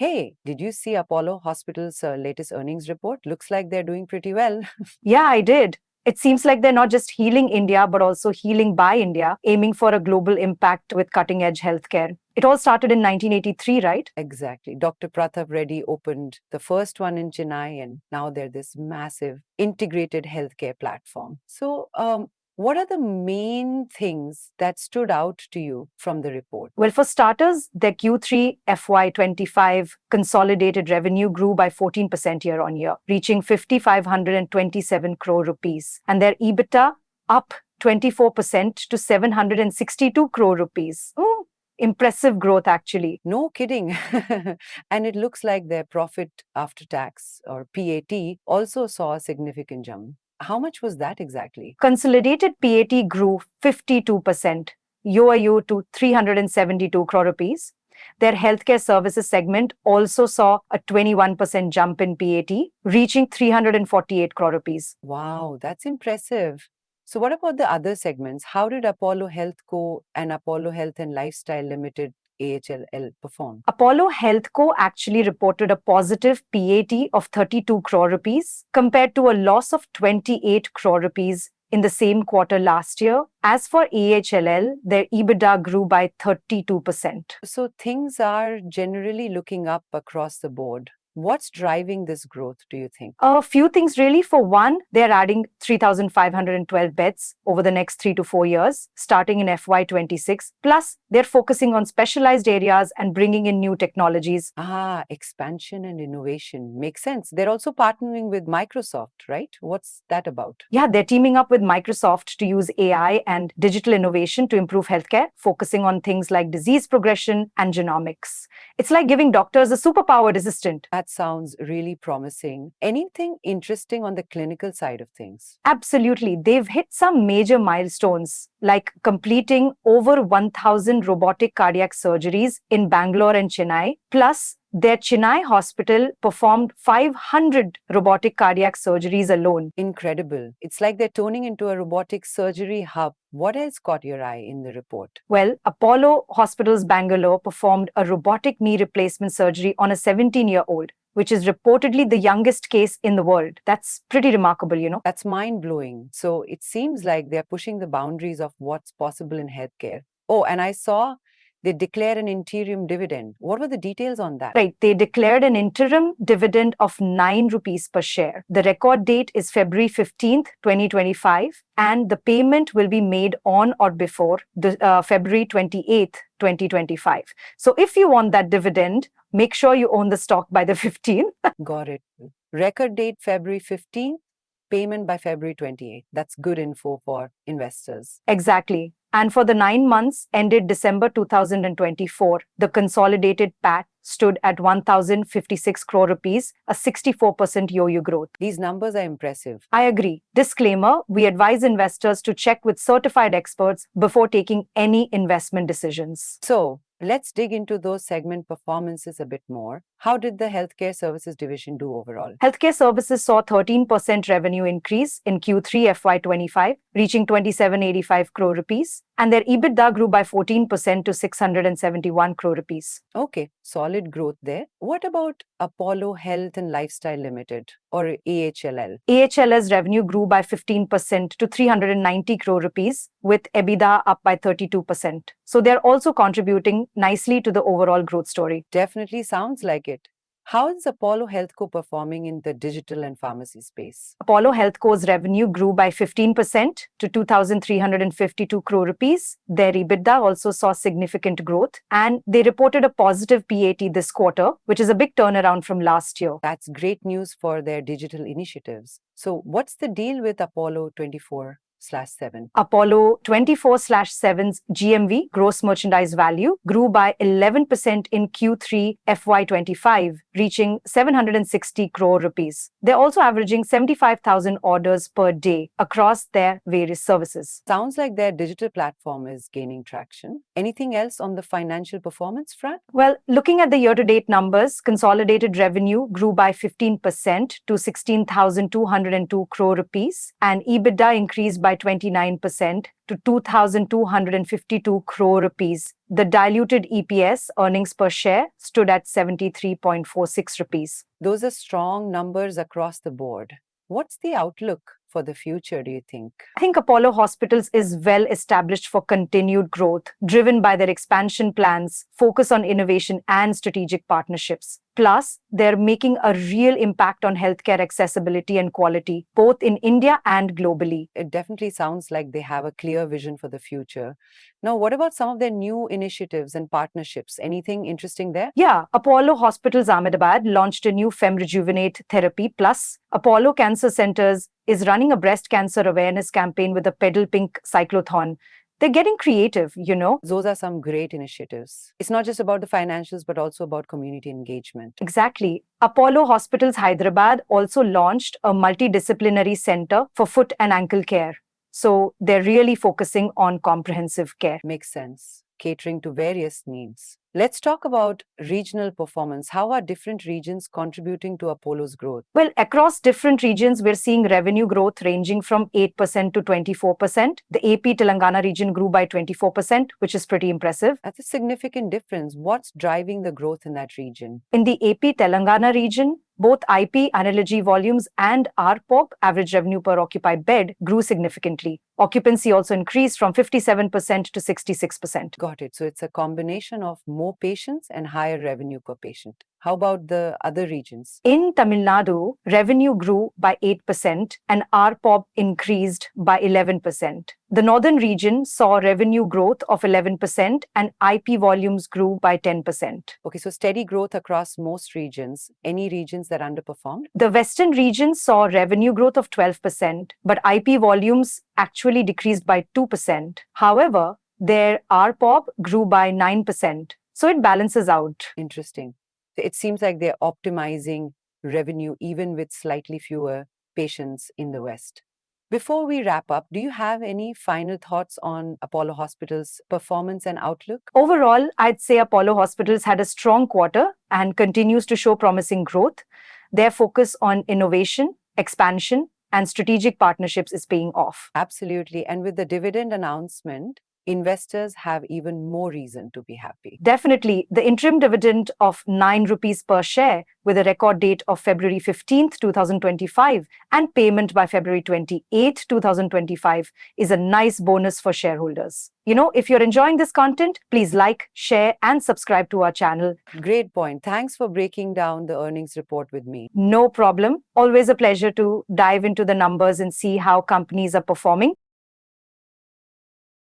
Hey, did you see Apollo Hospital's latest earnings report? Looks like they're doing pretty well. Yeah, I did. It seems like they're not just healing India, but also healing by India, aiming for a global impact with cutting edge healthcare. It all started in 1983, right? Exactly. Dr. Pratap Reddy opened the first one in Chennai, and now they're this massive integrated healthcare platform. What are the main things that stood out to you from the report? Well, for starters, their Q3 FY25 consolidated revenue grew by 14% year on year, reaching 5,527 crore rupees, and their EBITDA up 24% to 762 crore rupees. Oh, impressive growth, actually. No kidding. And it looks like their profit after tax, or PAT, also saw a significant jump. How much was that exactly? Consolidated PAT grew 52% year to 372 crore rupees. Their healthcare services segment also saw a 21% jump in PAT, reaching 348 crore rupees. Wow, that's impressive. So, what about the other segments? How did Apollo HealthCo and Apollo Health and Lifestyle Limited AHLL perform? Apollo HealthCo actually reported a positive PAT of 32 crore rupees compared to a loss of 28 crore rupees in the same quarter last year. As for AHLL, their EBITDA grew by 32%. So, things are generally looking up across the board. What's driving this growth, do you think? A few things really. For one, they're adding 3,512 beds over the next 3 to 4 years, starting in FY26. Plus, they're focusing on specialized areas and bringing in new technologies. Expansion and innovation. Makes sense. They're also partnering with Microsoft, right? What's that about? Yeah, they're teaming up with Microsoft to use AI and digital innovation to improve healthcare, focusing on things like disease progression and genomics. It's like giving doctors a superpowered assistant. That sounds really promising. Anything interesting on the clinical side of things? Absolutely. They've hit some major milestones, like completing over 1,000 robotic cardiac surgeries in Bangalore and Chennai. Plus, their Chennai hospital performed 500 robotic cardiac surgeries alone. Incredible. It's like they're turning into a robotic surgery hub. What else caught your eye in the report? Well, Apollo Hospitals Bangalore performed a robotic knee replacement surgery on a 17-year-old, which is reportedly the youngest case in the world. That's pretty remarkable, you know. That's mind blowing. So it seems like they're pushing the boundaries of what's possible in healthcare. Oh, and I saw they declared an interim dividend. What were the details on that? Right, they declared an interim dividend of 9 rupees per share. The record date is February 15th, 2025, and the payment will be made on or before February 28th, 2025. So if you want that dividend, make sure you own the stock by the 15th. Got it. Record date February 15th, payment by February 28th. That's good info for investors. Exactly. And for the 9 months ended December 2024, the consolidated PAT stood at 1,056 crore rupees, a 64% yo-yo growth. These numbers are impressive. I agree. Disclaimer, we advise investors to check with certified experts before taking any investment decisions. So, let's dig into those segment performances a bit more. How did the healthcare services division do overall? Healthcare services saw 13% revenue increase in Q3 FY25, reaching 2785 crore rupees, and their EBITDA grew by 14% to 671 crore rupees. Okay, solid growth there. What about Apollo Health and Lifestyle Limited, or AHLL? AHL's revenue grew by 15% to 390 crore rupees, with EBITDA up by 32%. So they're also contributing nicely to the overall growth story. Definitely sounds like it. How is Apollo HealthCo performing in the digital and pharmacy space? Apollo HealthCo's revenue grew by 15% to 2,352 crore rupees. Their EBITDA also saw significant growth, and they reported a positive PAT this quarter, which is a big turnaround from last year. That's great news for their digital initiatives. So, what's the deal with Apollo 24/7? Apollo 24/7's GMV, gross merchandise value, grew by 11% in Q3 FY25, reaching 760 crore rupees. They're also averaging 75,000 orders per day across their various services. Sounds like their digital platform is gaining traction. Anything else on the financial performance front? Well, looking at the year-to-date numbers, consolidated revenue grew by 15% to 16,202 crore rupees, and EBITDA increased by by 29% to 2,252 crore rupees. The diluted EPS, earnings per share, stood at 73.46 rupees. Those are strong numbers across the board. What's the outlook for the future, do you think? I think Apollo Hospitals is well established for continued growth, driven by their expansion plans, focus on innovation, and strategic partnerships. Plus, they're making a real impact on healthcare accessibility and quality, both in India and globally. It definitely sounds like they have a clear vision for the future. Now, what about some of their new initiatives and partnerships? Anything interesting there? Yeah, Apollo Hospitals Ahmedabad launched a new Fem Rejuvenate therapy. Plus, Apollo Cancer Centers is running a breast cancer awareness campaign with a Pedal Pink cyclothon. They're getting creative, you know. Those are some great initiatives. It's not just about the financials, but also about community engagement. Exactly. Apollo Hospitals Hyderabad also launched a multidisciplinary center for foot and ankle care. So they're really focusing on comprehensive care. Makes sense. Catering to various needs. Let's talk about regional performance. How are different regions contributing to Apollo's growth? Well, across different regions, we're seeing revenue growth ranging from 8% to 24%. The AP Telangana region grew by 24%, which is pretty impressive. That's a significant difference. What's driving the growth in that region? In the AP Telangana region, both IP, analogy volumes, and RPOB, average revenue per occupied bed, grew significantly. Occupancy also increased from 57% to 66%. Got it. So it's a combination of more patients and higher revenue per patient. How about the other regions? In Tamil Nadu, revenue grew by 8% and RPOB increased by 11%. The northern region saw revenue growth of 11% and IP volumes grew by 10%. Okay, so steady growth across most regions. Any regions that underperformed? The western region saw revenue growth of 12%, but IP volumes actually decreased by 2%. However, their RPOB grew by 9%. So it balances out. Interesting. It seems like they're optimizing revenue even with slightly fewer patients in the West. Before we wrap up, do you have any final thoughts on Apollo Hospital's performance and outlook? Overall, I'd say Apollo Hospitals had a strong quarter and continues to show promising growth. Their focus on innovation, expansion, and strategic partnerships is paying off. Absolutely. And with the dividend announcement, investors have even more reason to be happy. Definitely, the interim dividend of 9 rupees per share with a record date of February 15th, 2025 and payment by February 28th, 2025 is a nice bonus for shareholders. You know, if you're enjoying this content, please like, share, and subscribe to our channel. Great point. Thanks for breaking down the earnings report with me. No problem. Always a pleasure to dive into the numbers and see how companies are performing.